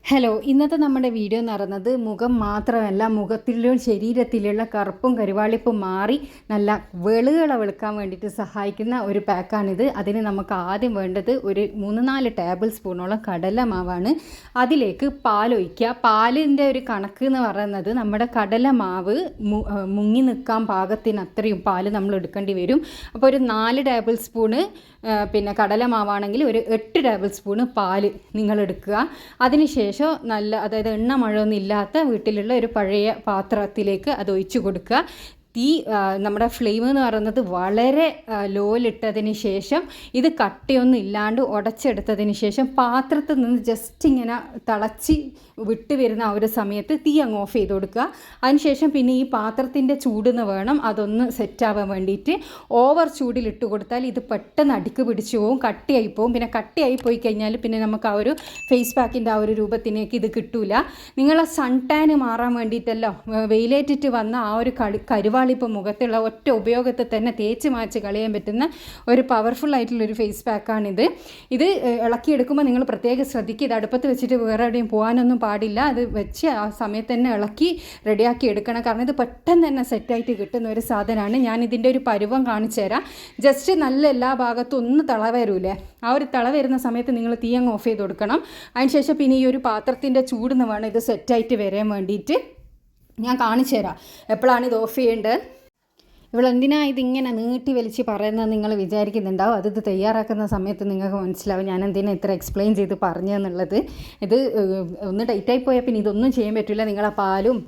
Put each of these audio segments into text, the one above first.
Hello, ഇന്നത്തെ നമ്മുടെ video എന്ന് പറയുന്നത് മുഖം മാത്രമല്ല, മുഖത്തിലും ശരീരത്തിലുള്ള കറുപ്പും കരുവാളിപ്പും മാറി നല്ല വെളുക്കാൻ വേണ്ടിയിട്ട് സഹായിക്കുന്ന ഒരു പാക്കാണിത്. അതിന് നമുക്ക് ആദ്യം വേണ്ടത് ഒരു 3-4 ടേബിൾ സ്പൂണോളം കടലമാവാണ്. അതിലേക്ക് പാലൊഴിക്കുക. പാലിൻ്റെ ഒരു കണക്ക് എന്ന് പറയുന്നത് നമ്മുടെ കടലമാവ് മുങ്ങി നിൽക്കാൻ പാകത്തിന് അത്രയും പാല് നമ്മൾ എടുക്കേണ്ടി വരും. അപ്പോൾ ഒരു 4 ടേബിൾ സ്പൂണ് കടലമാവാണെങ്കിൽ ഒരു 8 ടേബിൾ സ്പൂണ് പാല് നിങ്ങൾ എടുക്കുക. അതിനുശേഷം അതായത് എണ്ണ മഴയൊന്നും ഇല്ലാത്ത വീട്ടിലുള്ള ഒരു പഴയ പാത്രത്തിലേക്ക് അത് ഒഴിച്ചു കൊടുക്കുക. നമ്മുടെ ഫ്ലെയിം എന്ന് പറയുന്നത് വളരെ ലോയിലിട്ടതിന് ശേഷം ഇത് കട്ടിയൊന്നും ഇല്ലാണ്ട് ഉടച്ചെടുത്തതിന് ശേഷം പാത്രത്തിൽ നിന്ന് ജസ്റ്റ് ഇങ്ങനെ തിളച്ച് വിട്ട് വരുന്ന ആ ഒരു സമയത്ത് തീ അങ്ങ് ഓഫ് ചെയ്ത് കൊടുക്കുക. അതിനുശേഷം പിന്നെ ഈ പാത്രത്തിൻ്റെ ചൂടെന്ന് വേണം അതൊന്ന് സെറ്റാവാൻ വേണ്ടിയിട്ട്. ഓവർ ചൂടിലിട്ട് കൊടുത്താൽ ഇത് പെട്ടെന്ന് അടിക്ക് പിടിച്ചു പോകും, കട്ടിയായി പോകും. പിന്നെ കട്ടിയായി പോയി കഴിഞ്ഞാൽ പിന്നെ നമുക്ക് ആ ഒരു ഫേസ് പാക്കിൻ്റെ ആ ഒരു രൂപത്തിലേക്ക് ഇത് കിട്ടൂല. നിങ്ങളെ സൺ ടാൻ മാറാൻ വേണ്ടിയിട്ടല്ലോ വെയിലേറ്റിട്ട് വന്ന ആ ഒരു കരുവാളിപ്പ് മുഖത്തുള്ള ഒറ്റ ഉപയോഗത്തിൽ തന്നെ തേച്ച് മാച്ച് കളയാൻ പറ്റുന്ന ഒരു പവർഫുൾ ആയിട്ടുള്ളൊരു ഫേസ് പാക്കാണിത്. ഇത് ഇളക്കിയെടുക്കുമ്പോൾ നിങ്ങൾ പ്രത്യേകം ശ്രദ്ധിക്കുക. ഇത് അടുപ്പത്ത് വെച്ചിട്ട് വേറെ എവിടെയും പോകാനൊന്നും പാടില്ല. അത് വെച്ച് ആ സമയത്ത് തന്നെ ഇളക്കി റെഡിയാക്കി എടുക്കണം. കാരണം ഇത് പെട്ടെന്ന് തന്നെ സെറ്റായിട്ട് കിട്ടുന്ന ഒരു സാധനമാണ്. ഞാൻ ഇതിൻ്റെ ഒരു പരുവം കാണിച്ചു തരാം. ജസ്റ്റ് നല്ല എല്ലാ ഭാഗത്തും ഒന്ന് തിള വരൂലേ, ആ ഒരു തിള വരുന്ന സമയത്ത് നിങ്ങൾ തീ അങ്ങ് ഓഫ് ചെയ്ത് കൊടുക്കണം. അതിനുശേഷം പിന്നെ ഈ ഒരു പാത്രത്തിൻ്റെ ചൂടെന്ന് വേണം ഇത് സെറ്റായിട്ട് വരാൻ വേണ്ടിയിട്ട്. ഞാൻ കാണിച്ചു തരാം എപ്പോഴാണ് ഇത് ഓഫ് ചെയ്യേണ്ടത്. ഇവളെന്തിനാ ഇതിങ്ങനെ നീട്ടി വലിച്ച് പറയുന്നത് നിങ്ങൾ വിചാരിക്കുന്നുണ്ടാവും. അത് തയ്യാറാക്കുന്ന സമയത്ത് നിങ്ങൾക്ക് മനസ്സിലാവും ഞാൻ എന്തിനാ ഇത്ര എക്സ്പ്ലെയിൻ ചെയ്ത് പറഞ്ഞതെന്നുള്ളത്. ഇത് ഒന്ന് ടൈറ്റായി പോയാൽ പിന്നെ ഇതൊന്നും ചെയ്യാൻ പറ്റില്ല. നിങ്ങളെ പാലും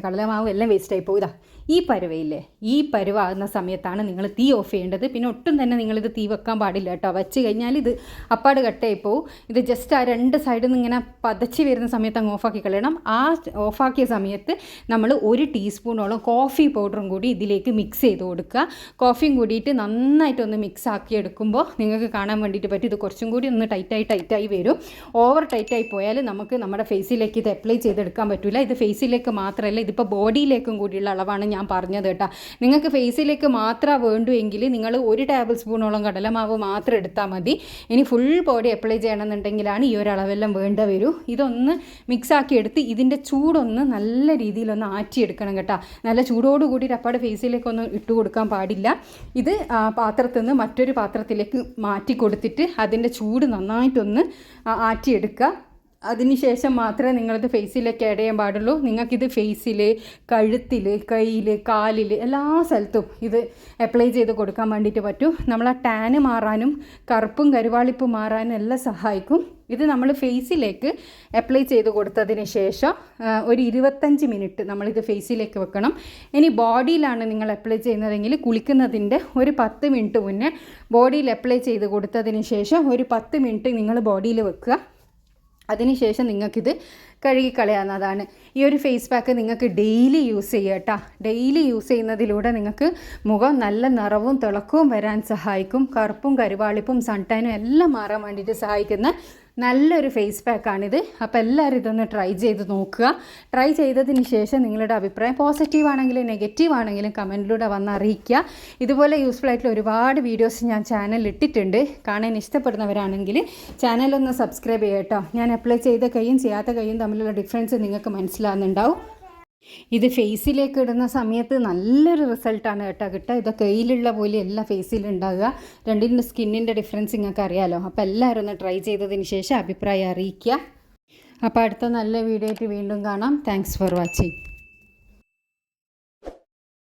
കടലമാവും എല്ലാം വേസ്റ്റായി പോകുക. ഈ പരുവയില്ലേ, ഈ പരുവാകുന്ന സമയത്താണ് നിങ്ങൾ തീ ഓഫ് ചെയ്യേണ്ടത്. പിന്നെ ഒട്ടും തന്നെ നിങ്ങളിത് തീ വെക്കാൻ പാടില്ല കേട്ടോ. വെച്ച് കഴിഞ്ഞാൽ ഇത് അപ്പാട് കട്ടായി പോവും. ഇത് ജസ്റ്റ് ആ 2 സൈഡിൽ നിന്ന് ഇങ്ങനെ പതച്ച് വരുന്ന സമയത്ത് അങ്ങ് ഓഫാക്കി കളയണം. ആ ഓഫാക്കിയ സമയത്ത് നമ്മൾ 1 ടീസ്പൂണോളം കോഫി പൗഡറും കൂടി ഇതിലേക്ക് മിക്സ് ചെയ്ത് കൊടുക്കുക. കോഫിയും കൂടിയിട്ട് നന്നായിട്ടൊന്ന് മിക്സ് ആക്കി എടുക്കുമ്പോൾ നിങ്ങൾക്ക് കാണാൻ വേണ്ടിയിട്ട് പറ്റും ഇത് കുറച്ചും കൂടി ഒന്ന് ടൈറ്റായി വരും. ഓവർ ടൈറ്റായി പോയാൽ നമുക്ക് നമ്മുടെ ഫേസിലേക്ക് ഇത് അപ്ലൈ ചെയ്തെടുക്കാൻ പറ്റില്ല. ഇത് ഫേസിലേക്ക് മാത്രമല്ല, ഇതിപ്പോൾ ബോഡിയിലേക്കും കൂടിയുള്ള അളവാണ് ഞാൻ പറഞ്ഞത് കേട്ടോ. നിങ്ങൾക്ക് ഫേസിലേക്ക് മാത്രം വേണ്ടുമെങ്കിൽ നിങ്ങൾ 1 ടേബിൾ സ്പൂണോളം കടലമാവ് മാത്രം എടുത്താൽ മതി. ഇനി ഫുൾ ബോഡി അപ്ലൈ ചെയ്യണമെന്നുണ്ടെങ്കിലാണ് ഈ ഒരു അളവെല്ലാം വേണ്ട വരും. ഇതൊന്ന് മിക്സാക്കി എടുത്ത് ഇതിൻ്റെ ചൂടൊന്ന് നല്ല രീതിയിലൊന്ന് ആറ്റിയെടുക്കണം കേട്ടോ. നല്ല ചൂടോട് കൂടിയിട്ട് അപ്പാടെ ഫേസിലേക്കൊന്ന് ഇട്ട് കൊടുക്കാൻ പാടില്ല. ഇത് പാത്രത്തിൽ നിന്ന് മറ്റൊരു പാത്രത്തിലേക്ക് മാറ്റി കൊടുത്തിട്ട് അതിൻ്റെ ചൂട് നന്നായിട്ടൊന്ന് ആറ്റിയെടുക്കുക. അതിനുശേഷം മാത്രമേ നിങ്ങളിത് ഫേസിലേക്ക് ആഡ് ചെയ്യാൻ പാടുള്ളൂ. നിങ്ങൾക്കിത് ഫേസിൽ, കഴുത്തിൽ, കയ്യിൽ, കാലിൽ എല്ലാ സ്ഥലത്തും ഇത് അപ്ലൈ ചെയ്ത് കൊടുക്കാൻ വേണ്ടിയിട്ട് പറ്റും. നമ്മളെ ടാന് മാറാനും കറുപ്പും കരുവാളിപ്പും മാറാനും എല്ലാം സഹായിക്കും. ഇത് നമ്മൾ ഫേസിലേക്ക് അപ്ലൈ ചെയ്ത് കൊടുത്തതിന് ശേഷം ഒരു 25 മിനിറ്റ് നമ്മളിത് ഫേസിലേക്ക് വെക്കണം. ഇനി ബോഡിയിലാണ് നിങ്ങൾ അപ്ലൈ ചെയ്യുന്നതെങ്കിൽ കുളിക്കുന്നതിൻ്റെ ഒരു 10 മിനിറ്റ് മുന്നേ ബോഡിയിൽ അപ്ലൈ ചെയ്ത് കൊടുത്തതിന് ശേഷം ഒരു 10 മിനിറ്റ് നിങ്ങൾ ബോഡിയിൽ വെക്കുക. അതിനുശേഷം നിങ്ങൾക്കിത് കഴുകിക്കളയാവുന്നതാണ്. ഈ ഒരു ഫേസ് പാക്ക് നിങ്ങൾക്ക് ഡെയിലി യൂസ് ചെയ്യുക കേട്ടോ. ഡെയിലി യൂസ് ചെയ്യുന്നതിലൂടെ നിങ്ങൾക്ക് മുഖം നല്ല നിറവും തിളക്കവും വരാൻ സഹായിക്കും. കറുപ്പും കരുവാളിപ്പും സൺടാനും എല്ലാം മാറാൻ വേണ്ടിയിട്ട് സഹായിക്കുന്ന നല്ലൊരു ഫേസ് പാക്കാണിത്. അപ്പോൾ എല്ലാവരും ഇതൊന്ന് ട്രൈ ചെയ്ത് നോക്കുക. ട്രൈ ചെയ്തതിന് ശേഷം നിങ്ങളുടെ അഭിപ്രായം പോസിറ്റീവ് ആണെങ്കിലും നെഗറ്റീവ് ആണെങ്കിലും കമൻറ്റിലൂടെ വന്ന് അറിയിക്കുക. ഇതുപോലെ യൂസ്ഫുൾ ആയിട്ടുള്ള ഒരുപാട് വീഡിയോസ് ഞാൻ ചാനലിൽ ഇട്ടിട്ടുണ്ട്. കാണാൻ ഇഷ്ടപ്പെടുന്നവരാണെങ്കിൽ ചാനലൊന്ന് സബ്സ്ക്രൈബ് ചെയ്യുക കേട്ടോ. ഞാൻ അപ്ലൈ ചെയ്ത കൈയും ചെയ്യാത്ത കൈയും തമ്മിലുള്ള ഡിഫറൻസ് നിങ്ങൾക്ക് മനസ്സിലാകുന്നുണ്ടാവും. ഇത് ഫേസിലേക്ക് ഇടുന്ന സമയത്ത് നല്ലൊരു റിസൾട്ടാണ് കേട്ടോ കിട്ടുക. ഇത് കയ്യിലുള്ള പോലെ അല്ല ഫേസിലുണ്ടാകുക. രണ്ടിൻ്റെ സ്കിന്നിൻ്റെ ഡിഫറൻസ് നിങ്ങൾക്ക് അറിയാമല്ലോ. അപ്പോൾ എല്ലാവരും ഒന്ന് ട്രൈ ചെയ്തതിന് ശേഷം അഭിപ്രായം അറിയിക്കുക. അപ്പോൾ അടുത്ത നല്ല വീഡിയോ ആയിട്ട് വീണ്ടും കാണാം. Thanks for watching.